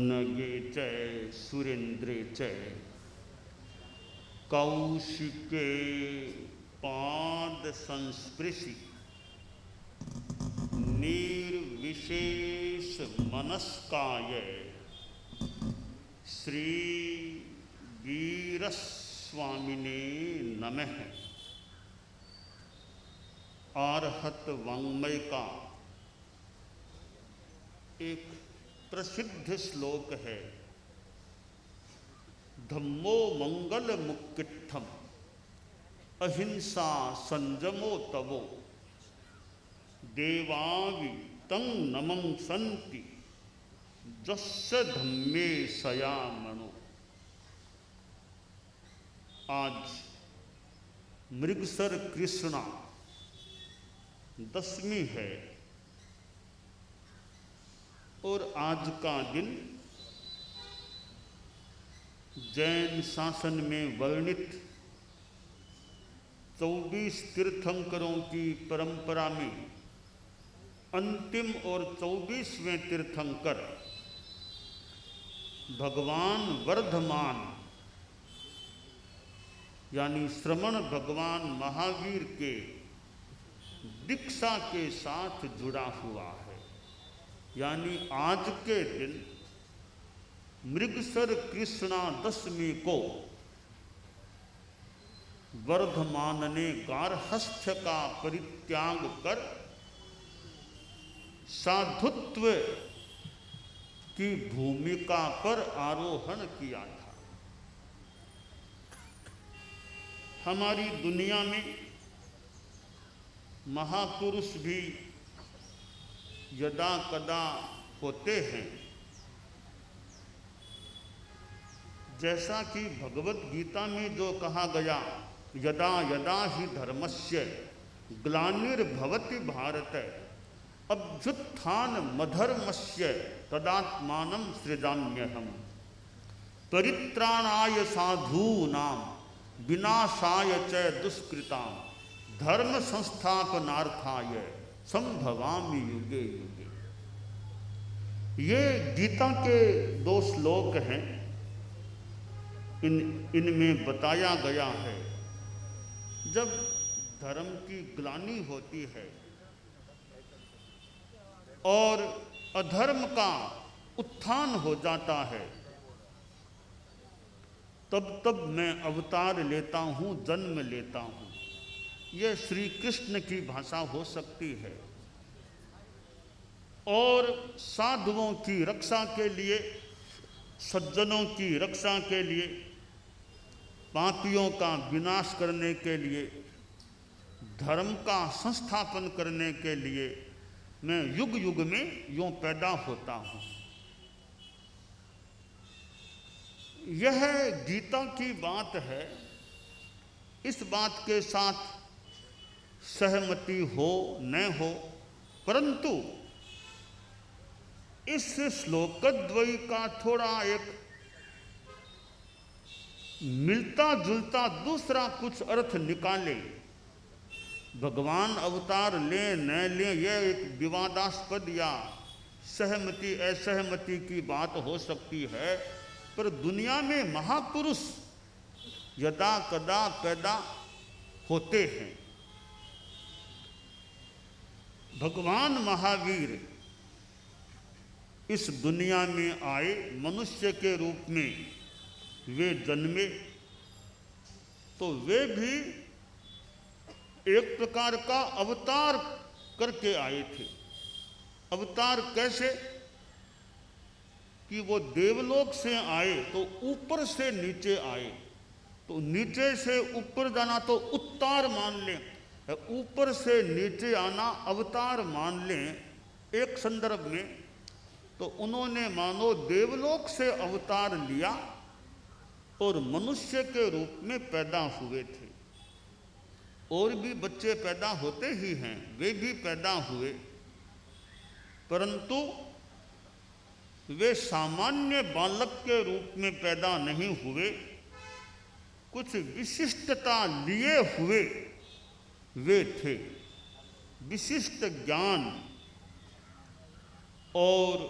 नगे च सुरेन्द्रे च कौशिके पाद संस्पृशि निर्विशेष मनस्काय श्री वीरस्वामिने नमः। आर्हत वाङ्मय का एक प्रसिद्ध श्लोक है। धम्मो मंगल मुक्किट्ठम अहिंसा संजमो तवो देवावि तं नमं संति जस्य धम्मे सयामणो। आज मृगसर कृष्णा दशमी है और आज का दिन जैन शासन में वर्णित 24 तीर्थंकरों की परंपरा में अंतिम और 24वें तीर्थंकर भगवान वर्धमान यानी श्रमण भगवान महावीर के दीक्षा के साथ जुड़ा हुआ है। यानी आज के दिन मृगसर कृष्णा दशमी को वर्धमान ने गार्हस्थ्य का परित्याग कर साधुत्व की भूमिका पर आरोहण किया था। हमारी दुनिया में महापुरुष भी यदा कदा होते हैं। जैसा कि भगवत गीता में जो कहा गया, यदा यदा ही धर्मस्य ग्लानिर्भवति भारत अभ्युत्थान मधर्मस्य तदात्मानं सृजाम्यहम् परित्राणाय साधूनां विनाशाय च दुष्कृतां धर्म संस्थापनार्थाय संभवामि युगे युगे। ये गीता के 2 श्लोक हैं। इनमें बताया गया है जब धर्म की ग्लानि होती है और अधर्म का उत्थान हो जाता है, तब तब मैं अवतार लेता हूँ, जन्म लेता हूँ। यह श्री कृष्ण की भाषा हो सकती है। और साधुओं की रक्षा के लिए, सज्जनों की रक्षा के लिए, पापियों का विनाश करने के लिए, धर्म का संस्थापन करने के लिए मैं युग युग में यूं पैदा होता हूँ। यह गीता की बात है। इस बात के साथ सहमति हो न हो, परंतु इस श्लोकद्वयी का थोड़ा एक मिलता जुलता दूसरा कुछ अर्थ निकाले। भगवान अवतार ले न ले, यह एक विवादास्पद या सहमति असहमति की बात हो सकती है, पर दुनिया में महापुरुष यदा कदा पैदा होते हैं। भगवान महावीर इस दुनिया में आए, मनुष्य के रूप में वे जन्मे, तो वे भी एक प्रकार का अवतार करके आए थे। अवतार कैसे कि वो देवलोक से आए तो ऊपर से नीचे आए, तो नीचे से ऊपर जाना तो उत्तार मान लें, ऊपर से नीचे आना अवतार मान लें। एक संदर्भ में तो उन्होंने मानो देवलोक से अवतार लिया और मनुष्य के रूप में पैदा हुए थे। और भी बच्चे पैदा होते ही हैं, वे भी पैदा हुए, परंतु वे सामान्य बालक के रूप में पैदा नहीं हुए, कुछ विशिष्टता लिए हुए वे थे। विशिष्ट ज्ञान और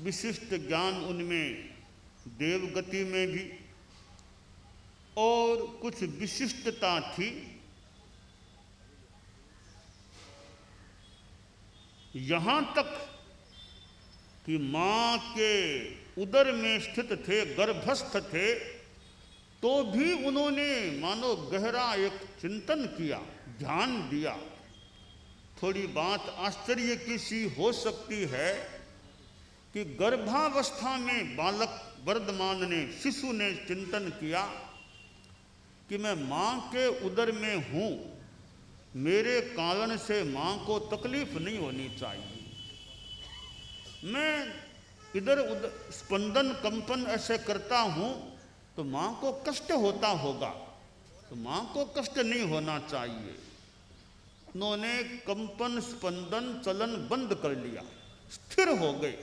विशिष्ट ज्ञान उनमें देवगति में भी और कुछ विशिष्टता थी। यहाँ तक कि माँ के उदर में स्थित थे, गर्भस्थ थे, तो भी उन्होंने मानो गहरा एक चिंतन किया, ध्यान दिया। थोड़ी बात आश्चर्य की सी हो सकती है कि गर्भावस्था में बालक वर्धमान ने, शिशु ने चिंतन किया कि मैं माँ के उदर में हूँ, मेरे कारण से माँ को तकलीफ नहीं होनी चाहिए। मैं इधर उधर स्पंदन कंपन ऐसे करता हूँ तो माँ को कष्ट होता होगा, तो माँ को कष्ट नहीं होना चाहिए। उन्होंने कंपन स्पंदन चलन बंद कर लिया, स्थिर हो गए।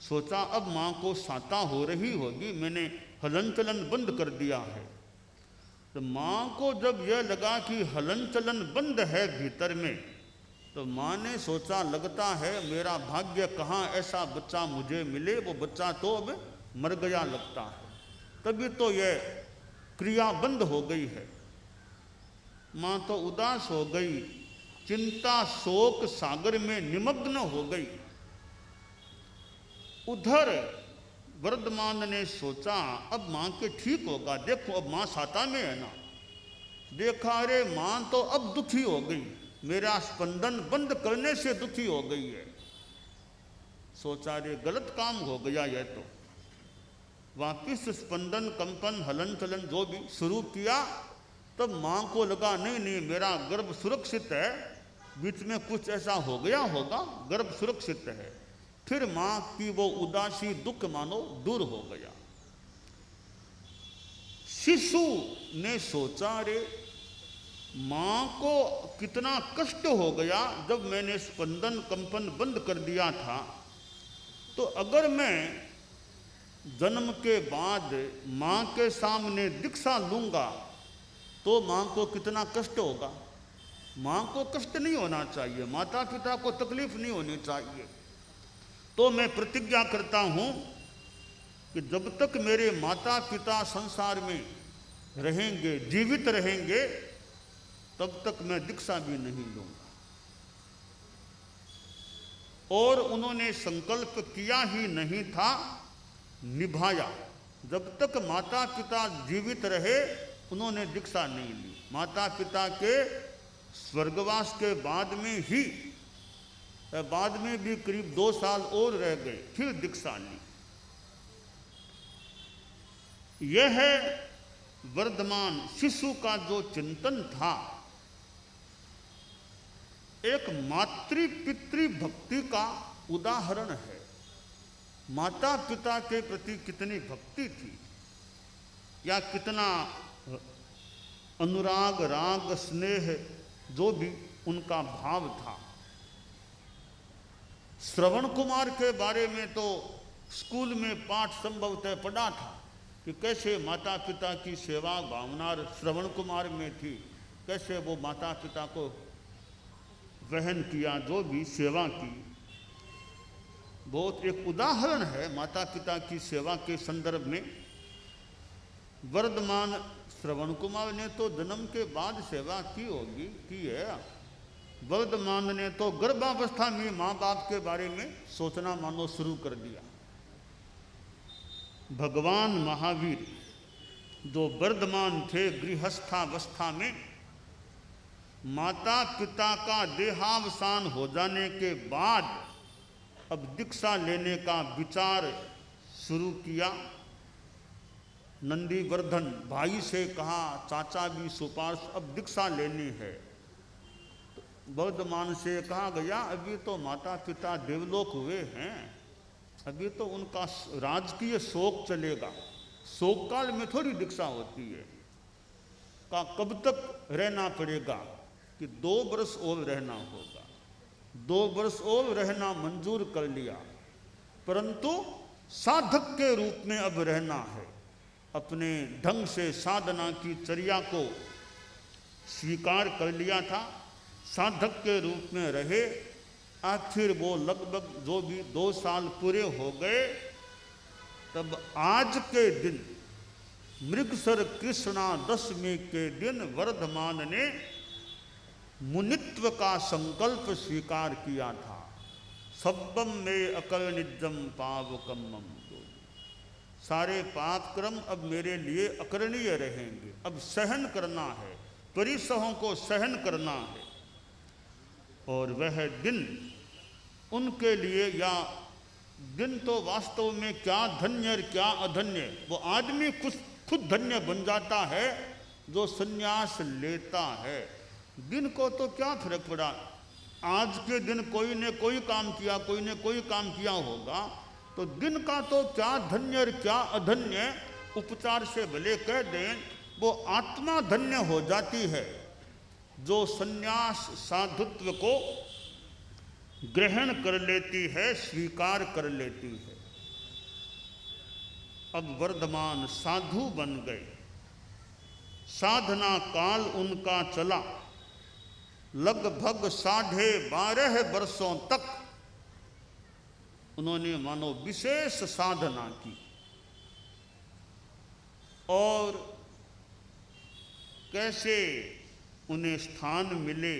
सोचा अब माँ को साता हो रही होगी, मैंने हलन चलन बंद कर दिया है। तो माँ को जब यह लगा कि हलन चलन बंद है भीतर में, तो माँ ने सोचा लगता है मेरा भाग्य कहाँ ऐसा बच्चा मुझे मिले, वो बच्चा तो अब मर गया लगता है, तभी तो यह क्रिया बंद हो गई है। माँ तो उदास हो गई, चिंता शोक सागर में निमग्न हो गई। उधर वर्धमान ने सोचा अब माँ के ठीक होगा, देखो अब माँ साता में है ना। देखा अरे माँ तो अब दुखी हो गई, मेरा स्पंदन बंद करने से दुखी हो गई है। सोचा रे गलत काम हो गया यह तो। वापिस स्पंदन कंपन हलन चलन जो भी शुरू किया, तब माँ को लगा नहीं नहीं मेरा गर्भ सुरक्षित है, बीच में कुछ ऐसा हो गया होगा, गर्भ सुरक्षित है। फिर माँ की वो उदासी दुख मानो दूर हो गया। शिशु ने सोचा रे माँ को कितना कष्ट हो गया जब मैंने स्पंदन कंपन बंद कर दिया था, तो अगर मैं जन्म के बाद माँ के सामने दीक्षा लूँगा तो माँ को कितना कष्ट होगा। माँ को कष्ट नहीं होना चाहिए, माता पिता को तकलीफ नहीं होनी चाहिए। तो मैं प्रतिज्ञा करता हूँ कि जब तक मेरे माता पिता संसार में रहेंगे, जीवित रहेंगे, तब तक मैं दीक्षा भी नहीं लूँगा। और उन्होंने संकल्प किया ही नहीं था, निभाया। जब तक माता पिता जीवित रहे उन्होंने दीक्षा नहीं ली। माता पिता के स्वर्गवास के बाद में ही, बाद में भी करीब 2 साल और रह गए, फिर दीक्षा ली। यह है वर्धमान शिशु का जो चिंतन था, एक मातृ पितृ भक्ति का उदाहरण है। माता पिता के प्रति कितनी भक्ति थी, या कितना अनुराग राग स्नेह जो भी उनका भाव था। श्रवण कुमार के बारे में तो स्कूल में पाठ संभवतः पढ़ा था कि कैसे माता पिता की सेवा भावना श्रवण कुमार में थी, कैसे वो माता पिता को वहन किया, जो भी सेवा की। बहुत एक उदाहरण है माता पिता की सेवा के संदर्भ में। वर्धमान श्रवण कुमार ने तो जन्म के बाद सेवा की होगी, की है। वर्धमान ने तो गर्भावस्था में माँ बाप के बारे में सोचना मानो शुरू कर दिया। भगवान महावीर जो वर्धमान थे गृहस्थावस्था में, माता पिता का देहावसान हो जाने के बाद अब दीक्षा लेने का विचार शुरू किया। नंदीवर्धन भाई से कहा, चाचा भी सुपार्श अब दीक्षा लेनी है। वर्धमान से कहा गया अभी तो माता पिता देवलोक हुए हैं, अभी तो उनका राजकीय शोक चलेगा, शोक काल में थोड़ी दीक्षा होती है। का कब तक रहना पड़ेगा कि 2 वर्ष और रहना होगा। 2 वर्ष और रहना मंजूर कर लिया, परंतु साधक के रूप में अब रहना है। अपने ढंग से साधना की चर्या को स्वीकार कर लिया था, साधक के रूप में रहे, आखिर वो लगभग जो भी 2 साल पूरे हो गए, तब आज के दिन मृगसर कृष्णा दशमी के दिन वर्धमान ने मुनित्व का संकल्प स्वीकार किया था। सब्बम में अकर्णिजम पावकम, सारे पाप क्रम अब मेरे लिए अकरणीय रहेंगे, अब सहन करना है, परिसहों को सहन करना है। और वह दिन उनके लिए, या दिन तो वास्तव में क्या धन्य और क्या अधन्य, वो आदमी खुद धन्य बन जाता है जो संन्यास लेता है। दिन को तो क्या फर्क पड़ा, आज के दिन कोई ने कोई काम किया, कोई ने कोई काम किया होगा, तो दिन का तो क्या धन्य और क्या अधन्य, उपचार से भले कह दें, वो आत्मा धन्य हो जाती है जो संन्यास साधुत्व को ग्रहण कर लेती है, स्वीकार कर लेती है। अब वर्धमान साधु बन गए, साधना काल उनका चला लगभग 12.5 वर्षों तक। उन्होंने मानो विशेष साधना की, और कैसे उन्हें स्थान मिले,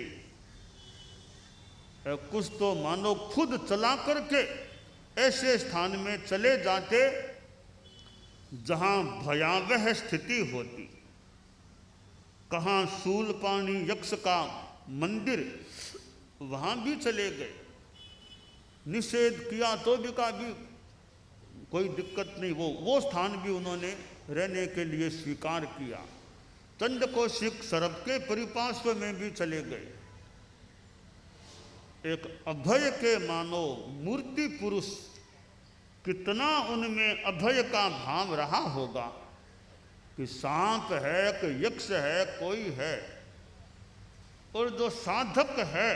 कुछ तो मानो खुद चला करके ऐसे स्थान में चले जाते जहां भयावह स्थिति होती। कहाँ शूलपाणी यक्ष का मंदिर, वहां भी चले गए, निषेध किया तो भी कोई दिक्कत नहीं, वो स्थान भी उन्होंने रहने के लिए स्वीकार किया। चंद्रकौशिक सरब के परिपार्श्व में भी चले गए। एक अभय के मानो मूर्ति पुरुष, कितना उनमें अभय का भाव रहा होगा कि सांप है कि यक्ष है, कोई है, और जो साधक है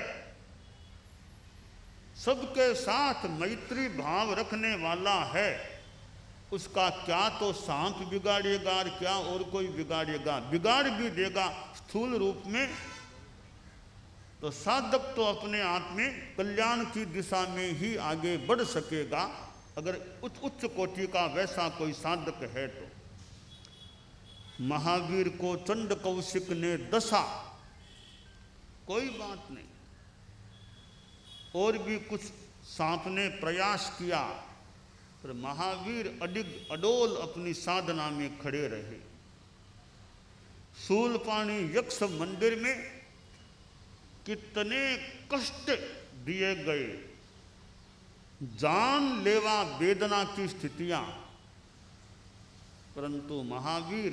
सबके साथ मैत्री भाव रखने वाला है, उसका क्या तो सांप बिगाड़ेगा और क्या और कोई बिगाड़ेगा, बिगाड़ भी देगा स्थूल रूप में। तो साधक तो अपने आप में कल्याण की दिशा में ही आगे बढ़ सकेगा, अगर उच्च कोटि का वैसा कोई साधक है तो। महावीर को चंड कौशिक ने दशा, कोई बात नहीं, और भी कुछ सांप ने प्रयास किया, पर महावीर अडोल अपनी साधना में खड़े रहे। शूलपाणी यक्ष मंदिर में कितने कष्ट दिए गए, जानलेवा वेदना की स्थितियां, परंतु महावीर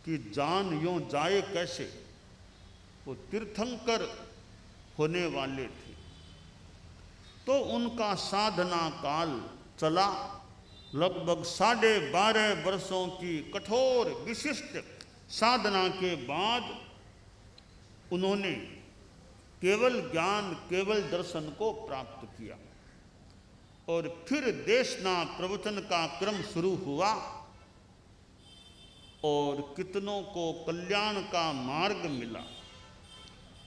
की जान यों जाए कैसे, वो तीर्थंकर होने वाले थे। तो उनका साधना काल चला लगभग 12.5 वर्षों की कठोर विशिष्ट साधना के बाद उन्होंने केवल ज्ञान, केवल दर्शन को प्राप्त किया, और फिर देशना प्रवचन का क्रम शुरू हुआ, और कितनों को कल्याण का मार्ग मिला।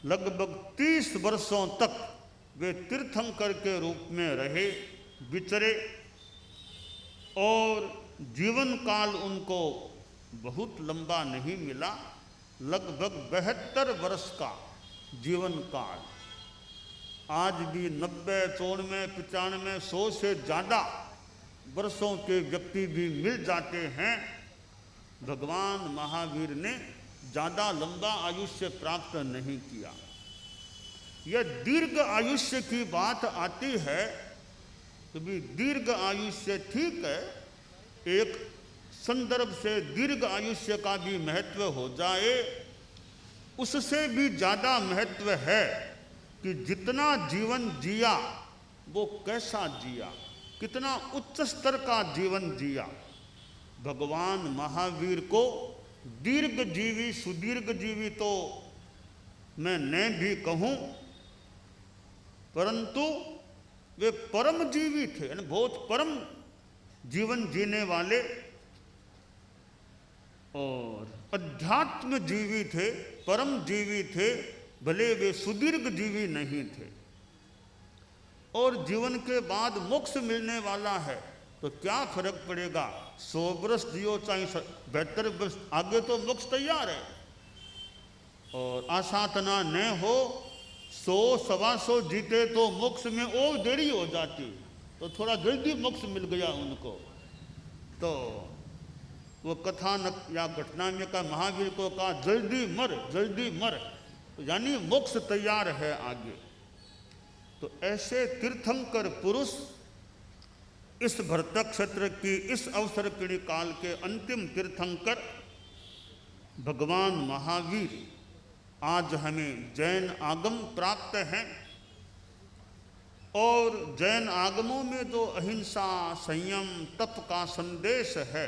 लगभग 30 वर्षों तक वे तीर्थंकर के रूप में रहे, विचरे, और जीवन काल उनको बहुत लंबा नहीं मिला, लगभग 72 वर्ष का जीवन काल। आज भी 90, 94, 95, 100 से ज़्यादा वर्षों के व्यक्ति भी मिल जाते हैं। भगवान महावीर ने ज़्यादा लंबा आयुष्य प्राप्त नहीं किया। यह दीर्घ आयुष्य की बात आती है तो भी दीर्घ आयुष्य ठीक है, एक संदर्भ से दीर्घ आयुष्य का भी महत्व हो जाए, उससे भी ज़्यादा महत्व है कि जितना जीवन जिया वो कैसा जिया, कितना उच्च स्तर का जीवन जिया। भगवान महावीर को दीर्घ जीवी, सुदीर्घ जीवी तो मैं न भी कहूँ, परंतु वे परम जीवी थे, यानी बहुत परम जीवन जीने वाले और अध्यात्म जीवी थे, परम जीवी थे, भले वे सुदीर्घ जीवी नहीं थे। और जीवन के बाद मोक्ष मिलने वाला है, तो क्या फर्क पड़ेगा? 100 वर्ष जियो चाहे 72 वर्ष, आगे तो मोक्ष तैयार है। और आसाधना न हो 100-125 जीते तो मोक्ष में और देरी हो जाती, तो थोड़ा जल्दी मोक्ष मिल गया उनको। तो वो कथानक या घटना में का महावीर को कहा जल्दी मर, जल्दी मर, तो यानी मोक्ष तैयार है आगे। तो ऐसे तीर्थंकर पुरुष इस भरतक क्षेत्र की इस अवसरपीढ़ी काल के अंतिम तीर्थंकर भगवान महावीर आज हमें जैन आगम प्राप्त हैं। और जैन आगमों में जो अहिंसा, संयम, तप का संदेश है,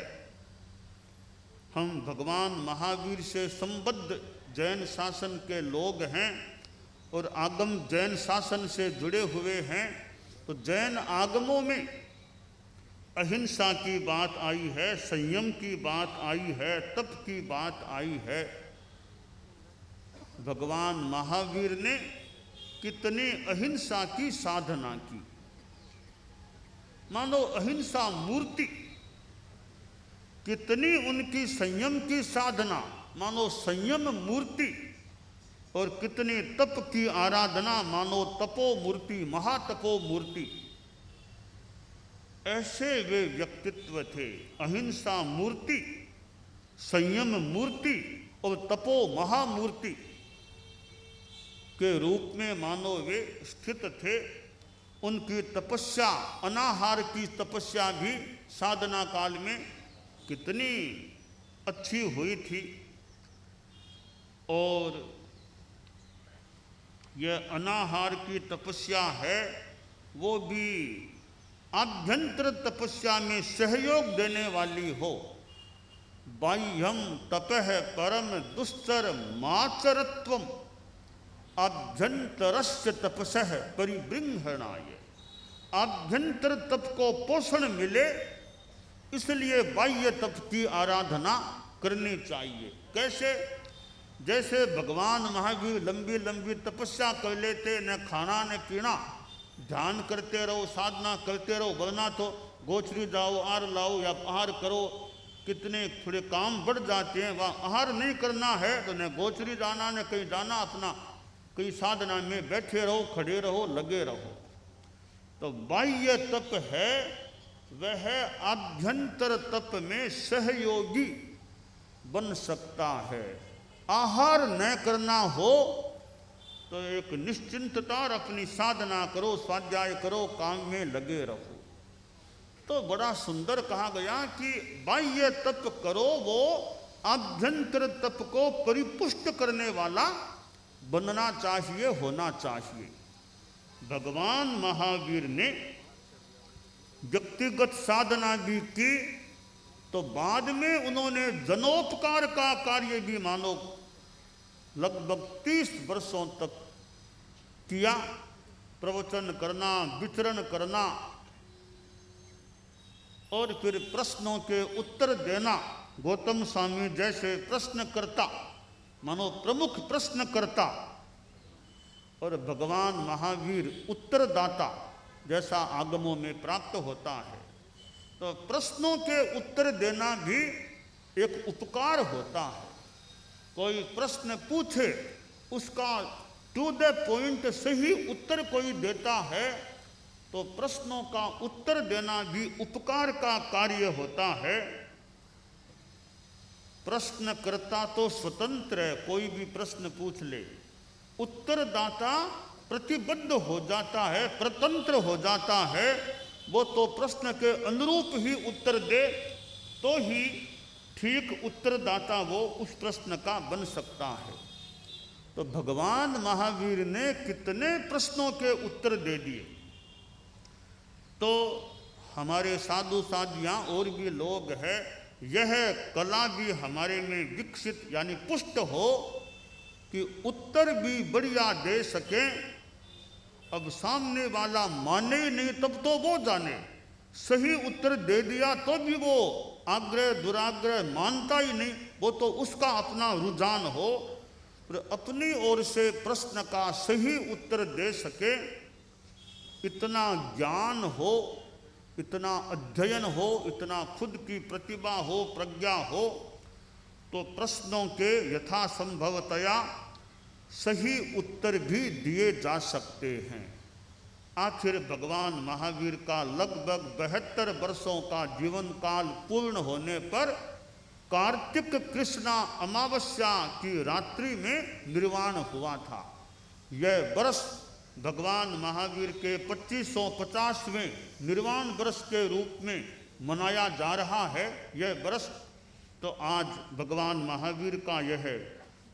हम भगवान महावीर से संबद्ध जैन शासन के लोग हैं और आगम जैन शासन से जुड़े हुए हैं। तो जैन आगमों में अहिंसा की बात आई है, संयम की बात आई है, तप की बात आई है। भगवान महावीर ने कितनी अहिंसा की साधना की। मानो अहिंसा मूर्ति, कितनी उनकी संयम की साधना, मानो संयम मूर्ति, और कितनी तप की आराधना, मानो तपो मूर्ति, महातपो मूर्ति। ऐसे वे व्यक्तित्व थे, अहिंसा मूर्ति, संयम मूर्ति और तपो महामूर्ति के रूप में मानो वे स्थित थे। उनकी तपस्या, अनाहार की तपस्या भी साधना काल में कितनी अच्छी हुई थी। और यह अनाहार की तपस्या है, वो भी आभ्यंतर तपस्या में सहयोग देने वाली हो। बाह्यम तपः परम दुस्तर माचरत्वम आभ्यंतरस्य तपसः परिबृंहणाय। आभ्यंतर तप को पोषण मिले, इसलिए बाह्य तप की आराधना करनी चाहिए। कैसे? जैसे भगवान महावीर लंबी लंबी तपस्या कर लेते, न खाना न पीना, ध्यान करते रहो, साधना करते रहो, वरना तो गोचरी जाओ, आहार लाओ या आहार करो, कितने थोड़े काम बढ़ जाते हैं। वह आहार नहीं करना है तो न गोचरी जाना न कहीं जाना, अपना कहीं साधना में बैठे रहो, खड़े रहो, लगे रहो। तो बाह्य तप है वह आभ्यंतर तप में सहयोगी बन सकता है। आहार न करना हो तो एक निश्चिंतता और अपनी साधना करो, स्वाध्याय करो, काम में लगे रहो। तो बड़ा सुंदर कहा गया कि बाह्य तप करो, वो आभ्यंतर तप को परिपुष्ट करने वाला बनना चाहिए, होना चाहिए। भगवान महावीर ने व्यक्तिगत साधना भी की, तो बाद में उन्होंने जनोपकार का कार्य भी मानो लगभग 30 वर्षों तक किया। प्रवचन करना, विचरण करना और फिर प्रश्नों के उत्तर देना। गौतम स्वामी जैसे प्रश्नकर्ता, मानो प्रमुख प्रश्नकर्ता, और भगवान महावीर उत्तरदाता जैसा आगमों में प्राप्त होता है। तो प्रश्नों के उत्तर देना भी एक उपकार होता है। कोई प्रश्न पूछे, उसका टू द पॉइंट सही उत्तर कोई देता है, तो प्रश्नों का उत्तर देना भी उपकार का कार्य होता है। प्रश्नकर्ता तो स्वतंत्र है, कोई भी प्रश्न पूछ ले। उत्तरदाता प्रतिबद्ध हो जाता है, स्वतंत्र हो जाता है। वो तो प्रश्न के अनुरूप ही उत्तर दे, तो ही ठीक उत्तरदाता वो उस प्रश्न का बन सकता है। तो भगवान महावीर ने कितने प्रश्नों के उत्तर दे दिए। तो हमारे साधु साधियाँ और भी लोग हैं, यह कला भी हमारे में विकसित यानी पुष्ट हो कि उत्तर भी बढ़िया दे सके। अब सामने वाला माने ही नहीं तब तो वो जाने, सही उत्तर दे दिया तो भी वो आग्रह दुराग्रह मानता ही नहीं, वो तो उसका अपना रुझान हो। और अपनी ओर से प्रश्न का सही उत्तर दे सके, इतना ज्ञान हो, इतना अध्ययन हो, इतना खुद की प्रतिभा हो, प्रज्ञा हो, तो प्रश्नों के यथासंभवतया सही उत्तर भी दिए जा सकते हैं। आखिर भगवान महावीर का लगभग 72 वर्षों का जीवन काल पूर्ण होने पर कार्तिक कृष्णा अमावस्या की रात्रि में निर्वाण हुआ था। यह वर्ष भगवान महावीर के 2550वें निर्वाण वर्ष के रूप में मनाया जा रहा है। यह वर्ष तो आज भगवान महावीर का यह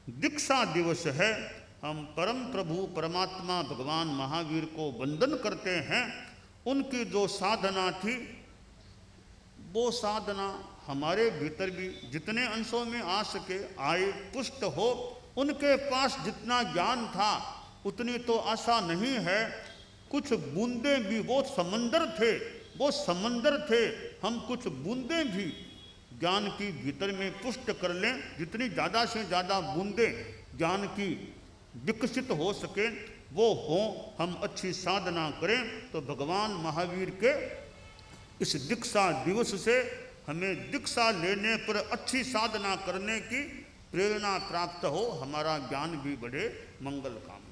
दीक्षा दिवस है। हम परम प्रभु परमात्मा भगवान महावीर को वंदन करते हैं। उनकी जो साधना थी वो साधना हमारे भीतर भी जितने अंशों में आ सके आए, पुष्ट हो। उनके पास जितना ज्ञान था उतनी तो आशा नहीं है। कुछ बूंदें भी, वो समंदर थे, वो समंदर थे, हम कुछ बूंदें भी ज्ञान की भीतर में पुष्ट कर लें। जितनी ज़्यादा से ज़्यादा बूंदें ज्ञान की विकसित हो सके वो हों, हम अच्छी साधना करें तो भगवान महावीर के इस दीक्षा दिवस से हमें दीक्षा लेने पर अच्छी साधना करने की प्रेरणा प्राप्त हो, हमारा ज्ञान भी बढ़े। मंगल कामना।